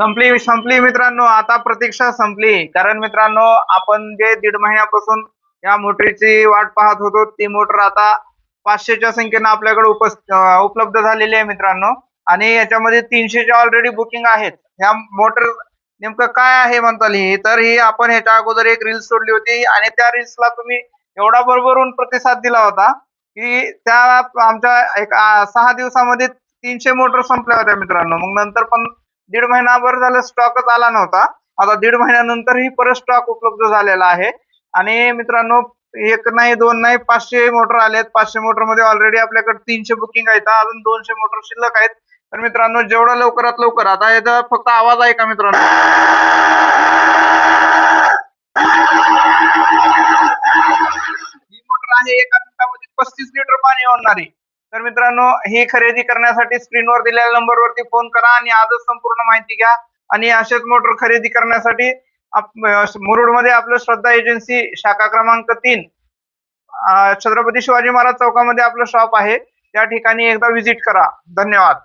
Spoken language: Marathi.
संपली संपली मित्रांनो, आता प्रतीक्षा संपली. कारण मित्रांनो, आपण जे 1.5 महिन्यापासून या मोटरीची वाट पाहत होतो, ती मोटर आता 500च्या संख्येनं आपल्याकडे उपलब्ध झालेली आहे मित्रांनो. आणि याच्यामध्ये 300च्या ऑलरेडी बुकिंग आहेत. ह्या मोटर नेमकं काय आहे म्हणताल ही, तर ही आपण ह्याच्या अगोदर एक रील्स सोडली होती आणि त्या रील्सला तुम्ही एवढा भरभरून प्रतिसाद दिला होता की त्या आमच्या एक 6 दिवसामध्ये 300 मोटर संपल्या होत्या मित्रांनो. मग नंतर पण 1.5 महिनाभर झालं स्टॉकच आला नव्हता. आता 1.5 महिन्यानंतर ही परत स्टॉक उपलब्ध झालेला आहे. आणि मित्रांनो, एक नाही, दोन नाही, 500 मोटर आलेत. 500 मोटर मध्ये ऑलरेडी आपल्याकडे 300 बुकिंग आहेत. अजून 200 मोटर शिल्लक आहेत. तर मित्रांनो, जेवढं लवकरात लवकर, आता याचा फक्त आवाज आहे का मित्रांनो, ही मोटर आहे एका मिनिटामध्ये 35 लिटर पाणी ओढणारी. तर मित्रांनो, ही खरेदी करण्यासाठी स्क्रीनवर दिलेल्या नंबरवरती फोन करा आणि आजच संपूर्ण माहिती घ्या. आणि असेच मोटर खरेदी करण्यासाठी मुरुडमध्ये आपलं श्रद्धा एजन्सी शाखा क्रमांक 3 छत्रपती शिवाजी महाराज चौकामध्ये आपलं शॉप आहे. त्या ठिकाणी एकदा व्हिजिट करा. धन्यवाद.